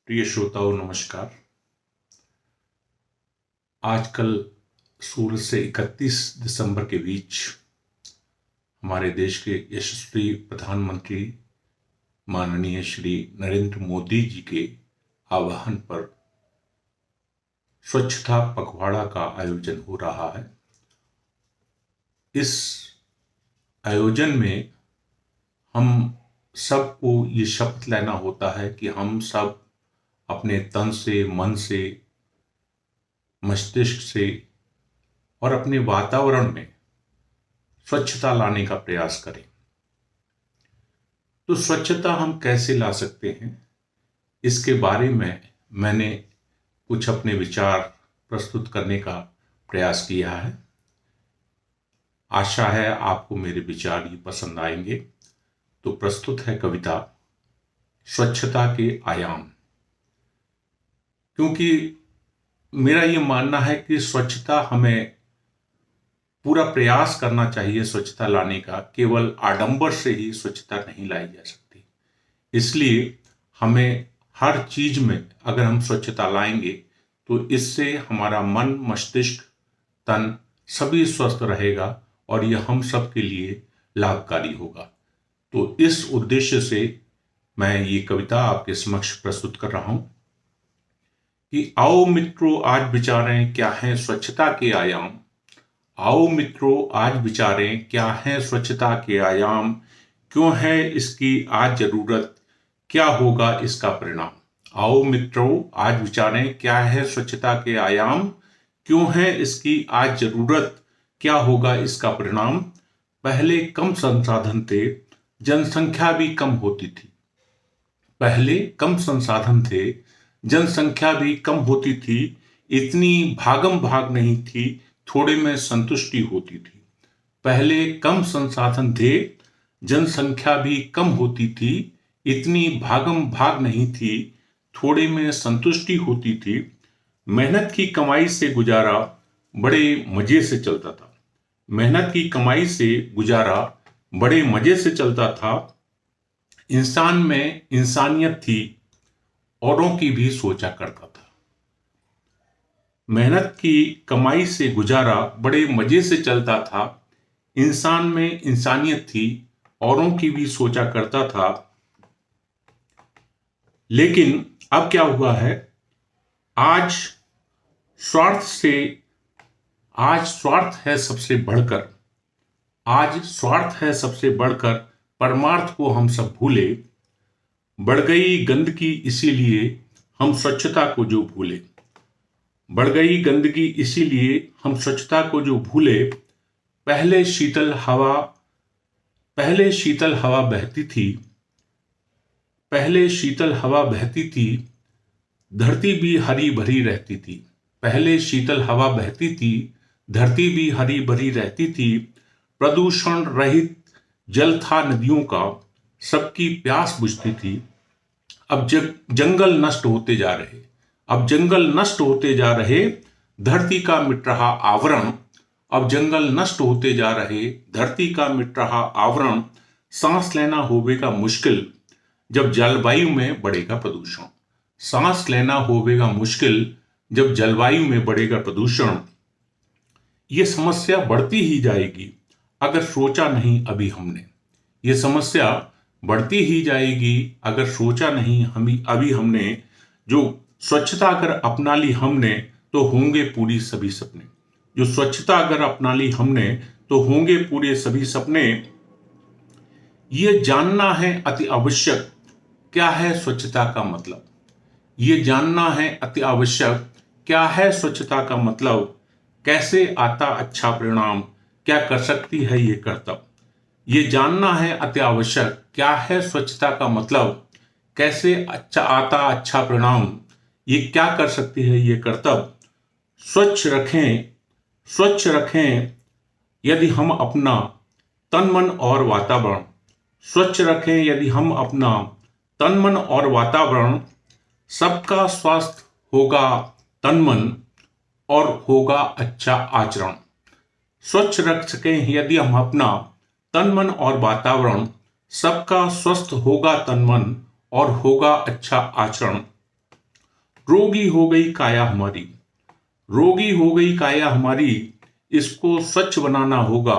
प्रिय श्रोताओं नमस्कार। आजकल 16 से 31 दिसंबर के बीच हमारे देश के यशस्वी प्रधानमंत्री माननीय श्री नरेंद्र मोदी जी के आह्वान पर स्वच्छता पखवाड़ा का आयोजन हो रहा है। इस आयोजन में हम सबको ये शपथ लेना होता है कि हम सब अपने तन से, मन से, मस्तिष्क से और अपने वातावरण में स्वच्छता लाने का प्रयास करें। तो स्वच्छता हम कैसे ला सकते हैं, इसके बारे में मैंने कुछ अपने विचार प्रस्तुत करने का प्रयास किया है। आशा है आपको मेरे विचार ही पसंद आएंगे। तो प्रस्तुत है कविता स्वच्छता के आयाम। क्योंकि मेरा ये मानना है कि स्वच्छता हमें पूरा प्रयास करना चाहिए स्वच्छता लाने का, केवल आडंबर से ही स्वच्छता नहीं लाई जा सकती। इसलिए हमें हर चीज में अगर हम स्वच्छता लाएंगे तो इससे हमारा मन, मस्तिष्क, तन सभी स्वस्थ रहेगा और यह हम सब के लिए लाभकारी होगा। तो इस उद्देश्य से मैं ये कविता आपके समक्ष प्रस्तुत कर रहा हूं कि आओ मित्रों आज विचारें क्या है स्वच्छता के आयाम। आओ मित्रों आज विचारें क्या है स्वच्छता के आयाम। क्यों है इसकी आज जरूरत, क्या होगा इसका परिणाम। आओ मित्रों आज विचारें क्या है स्वच्छता के आयाम। क्यों है इसकी आज जरूरत, क्या होगा इसका परिणाम। पहले कम संसाधन थे, जनसंख्या भी कम होती थी। पहले कम संसाधन थे, जनसंख्या भी कम होती थी। इतनी भागम भाग नहीं थी, थोड़े में संतुष्टि होती थी। पहले कम संसाधन थे, जनसंख्या भी कम होती थी। इतनी भागम भाग नहीं थी, थोड़े में संतुष्टि होती थी। मेहनत की कमाई से गुजारा बड़े मजे से चलता था। मेहनत की कमाई से गुजारा बड़े मजे से चलता था। इंसान में इंसानियत थी, औरों की भी सोचा करता था। मेहनत की कमाई से गुजारा बड़े मजे से चलता था। इंसान में इंसानियत थी, औरों की भी सोचा करता था। लेकिन अब क्या हुआ है, आज स्वार्थ है सबसे बढ़कर। आज स्वार्थ है सबसे बढ़कर, परमार्थ को हम सब भूले। बढ़ गई गंदगी इसीलिए हम स्वच्छता को जो भूले। बढ़ गई गंदगी इसीलिए हम स्वच्छता को जो भूले। पहले शीतल हवा बहती थी। पहले शीतल हवा बहती थी, धरती भी हरी भरी रहती थी। पहले शीतल हवा बहती थी, धरती भी हरी भरी रहती थी। प्रदूषण रहित जल था नदियों का, सबकी प्यास बुझती थी। अब जंगल नष्ट होते जा रहे, अब जंगल नष्ट होते जा रहे, धरती का मिट रहा आवरण। अब जंगल नष्ट होते जा रहे, धरती का मिट रहा आवरण। सांस लेना होवेगा मुश्किल, जब जलवायु में बढ़ेगा प्रदूषण। सांस लेना होवेगा मुश्किल, जब जलवायु में बढ़ेगा प्रदूषण। ये समस्या बढ़ती ही जाएगी अगर सोचा नहीं अभी हमने। ये समस्या बढ़ती ही जाएगी अगर सोचा नहीं अभी हमने। जो स्वच्छता अगर अपना ली हमने तो होंगे पूरी सभी सपने। जो स्वच्छता अगर अपना ली हमने तो होंगे पूरे सभी सपने। ये जानना है अति आवश्यक, क्या है स्वच्छता का मतलब। ये जानना है अति आवश्यक, क्या है स्वच्छता का मतलब। कैसे आता अच्छा परिणाम, क्या कर सकती है ये कर्तव्य। ये जानना है अति आवश्यक, क्या है स्वच्छता का मतलब। कैसे आता अच्छा परिणाम, ये क्या कर सकती है ये कर्तव्य। स्वच्छ रखें यदि हम अपना तन मन और वातावरण। स्वच्छ रखें यदि हम अपना तन मन और वातावरण। सबका स्वास्थ्य होगा तन मन और होगा अच्छा आचरण। स्वच्छ रख सकें यदि हम अपना तन मन और वातावरण। सबका स्वस्थ होगा तन मन और होगा अच्छा आचरण। रोगी हो गई काया हमारी, रोगी हो गई काया हमारी, इसको स्वच्छ बनाना होगा,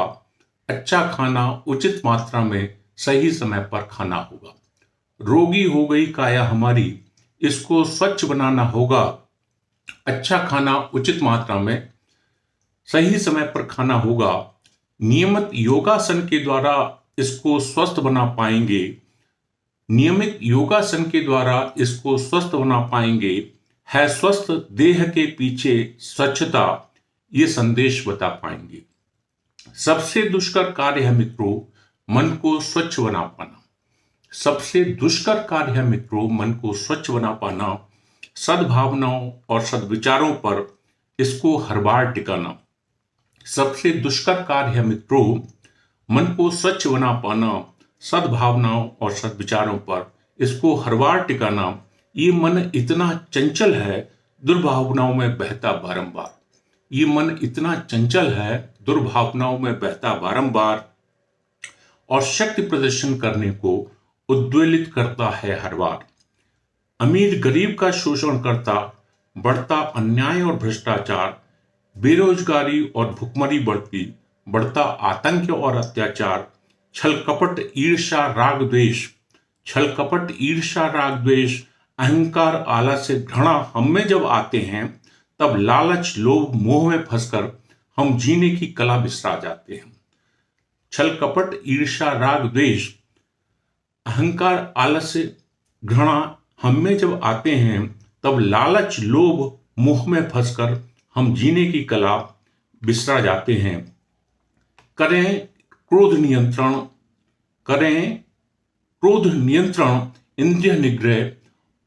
अच्छा खाना उचित मात्रा में सही समय पर खाना होगा। रोगी हो गई काया हमारी, इसको स्वच्छ बनाना होगा, अच्छा खाना उचित मात्रा में सही समय पर खाना होगा। नियमित योगासन के द्वारा इसको स्वस्थ बना पाएंगे, नियमित योगासन के द्वारा इसको स्वस्थ बना पाएंगे। है स्वस्थ देह के पीछे स्वच्छता, ये संदेश बता पाएंगे। सबसे दुष्कर कार्य है मित्रों मन को स्वच्छ बना पाना, सबसे दुष्कर कार्य है मित्रों मन को स्वच्छ बना पाना, सद्भावनाओं और सद्विचारों पर इसको हर बार टिकाना। सबसे दुष्कर कार्य है मित्रों मन को स्वच्छ बना पाना, सद्भावनाओं और सद्विचारों पर इसको हर बार टिकाना। ये मन इतना चंचल है, दुर्भावनाओं में बहता बारंबार। ये मन इतना चंचल है, दुर्भावनाओं में बहता बारंबार, और शक्ति प्रदर्शन करने को उद्वेलित करता है हर बार। अमीर गरीब का शोषण करता, बढ़ता अन्याय और भ्रष्टाचार, बेरोजगारी और भुखमरी बढ़ती, बढ़ता आतंक और अत्याचार, छल कपट ईर्ष्या राग द्वेष, छल कपट ईर्ष्या राग द्वेष, अहंकार आलस्य घृणा हम में जब आते हैं, तब लालच लोभ मोह में फंसकर हम जीने की कला बिसरा जाते हैं। छल कपट ईर्ष्या राग द्वेष, अहंकार आलस्य घृणा हम में जब आते हैं, तब लालच लोभ मोह में फंसकर हम जीने की कला बिसरा जाते हैं। करें क्रोध नियंत्रण, करें क्रोध नियंत्रण, इंद्रिय निग्रह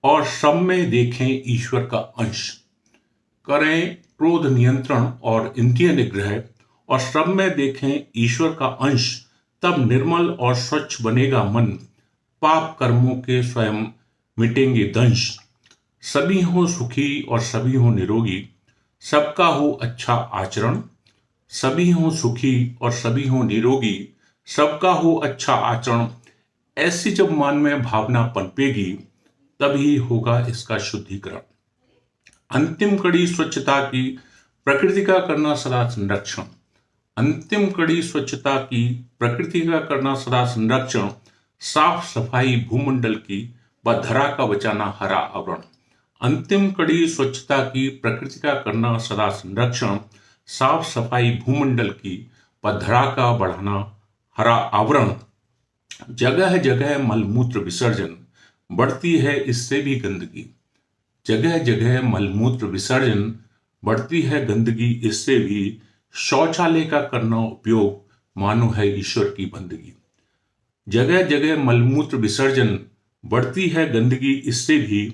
और सब में देखें ईश्वर का अंश। करें क्रोध नियंत्रण और इंद्रिय निग्रह और सब में देखें ईश्वर का अंश, तब निर्मल और स्वच्छ बनेगा मन, पाप कर्मों के स्वयं मिटेंगे दंश। सभी हो सुखी और सभी हो निरोगी, सबका हो अच्छा आचरण, सभी हो सुखी और सभी हो निरोगी, सबका हो अच्छा आचरण। ऐसी जब मन में भावना पनपेगी, तभी होगा इसका शुद्धिकरण। अंतिम कड़ी स्वच्छता की, प्रकृति का करना सदा संरक्षण। अंतिम कड़ी स्वच्छता की, प्रकृति का करना सदा संरक्षण, साफ सफाई भूमंडल की व धरा का बचाना हरा आवरण। अंतिम कड़ी स्वच्छता की, प्रकृति का करना सदा संरक्षण, साफ सफाई भूमंडल की व धरा का बढ़ाना हरा आवरण। जगह जगह मलमूत्र विसर्जन, बढ़ती है इससे भी गंदगी। जगह जगह मलमूत्र विसर्जन, बढ़ती है गंदगी इससे भी। शौचालय का करना उपयोग, मानो है ईश्वर की बंदगी। जगह जगह मलमूत्र विसर्जन, बढ़ती है गंदगी इससे भी,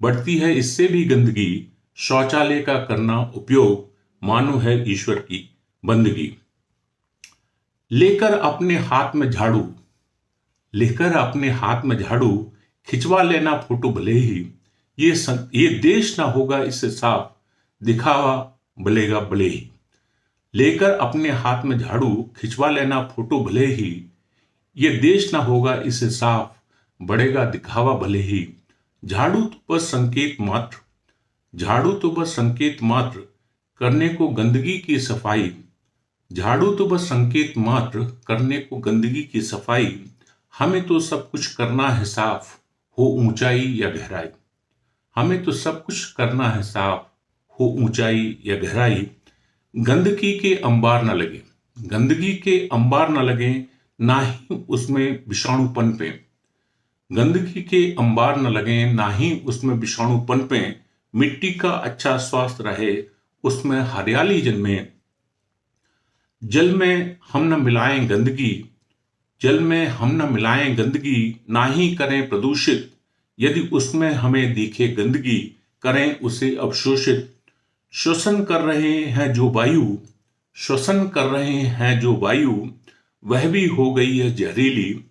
बढ़ती है इससे भी गंदगी। शौचालय का करना उपयोग, मानो है ईश्वर की बंदगी। लेकर अपने हाथ में झाड़ू, लेकर अपने हाथ में झाड़ू, खिंचवा लेना फोटो भले ही। ये देश ना होगा इससे साफ, दिखावा भलेगा भले ही। लेकर अपने हाथ में झाड़ू, खिंचवा लेना फोटो भले ही। ये देश ना होगा इससे साफ, बढ़ेगा दिखावा भले ही। झाड़ू तो बस संकेत मात्र, झाड़ू तो बस संकेत मात्र, करने को गंदगी की सफाई। झाड़ू तो बस संकेत मात्र, करने को गंदगी की सफाई। हमें तो सब कुछ करना है साफ, हो ऊंचाई या गहराई। हमें तो सब कुछ करना है साफ, हो ऊंचाई या गहराई। गंदगी के अंबार न लगे, गंदगी के अंबार न लगे, ना ही उसमें विषाणु पनपे। गंदगी के अंबार न लगे, ना ही उसमें विषाणु पनपे। मिट्टी का अच्छा स्वास्थ्य रहे, उसमें हरियाली जन्मे। जल में हम न मिलाएं गंदगी, जल में हम न मिलाएं गंदगी, ना ही करें प्रदूषित। यदि उसमें हमें दिखे गंदगी, करें उसे अवशोषित। श्वसन कर रहे हैं जो वायु, श्वसन कर रहे हैं जो वायु, वह भी हो गई है जहरीली।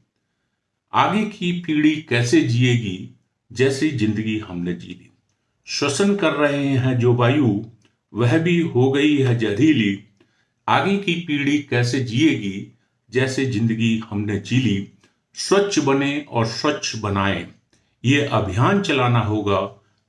आगे की पीढ़ी कैसे जिएगी, जैसी जिंदगी हमने जी ली। श्वसन कर रहे हैं जो वायु, वह भी हो गई है जहरीली। आगे की पीढ़ी कैसे जिएगी, जैसे जिंदगी हमने जी ली। स्वच्छ बने और स्वच्छ बनाएं, ये अभियान चलाना होगा।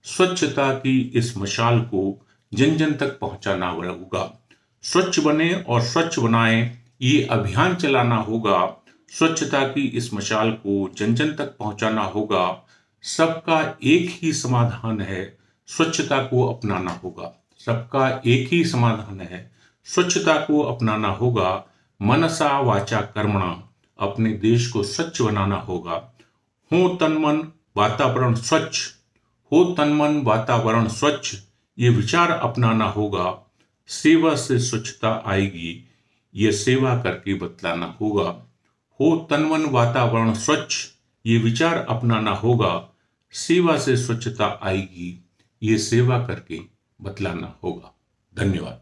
स्वच्छता की इस मशाल को जन जन तक पहुंचाना होगा। स्वच्छ बने और स्वच्छ बनाएं, ये अभियान चलाना होगा। स्वच्छता की इस मशाल को जन जन तक पहुंचाना होगा। सबका एक ही समाधान है, स्वच्छता को अपनाना होगा। सबका एक ही समाधान है, स्वच्छता को अपनाना होगा। मनसा वाचा कर्मणा, अपने देश को स्वच्छ बनाना होगा। हो तन मन वातावरण स्वच्छ, हो तन मन वातावरण स्वच्छ, ये विचार अपनाना होगा। सेवा से स्वच्छता आएगी, ये सेवा करके बतलाना होगा। हो तन मन वातावरण स्वच्छ, ये विचार अपनाना होगा। सेवा से स्वच्छता आएगी, ये सेवा करके बतलाना होगा। धन्यवाद।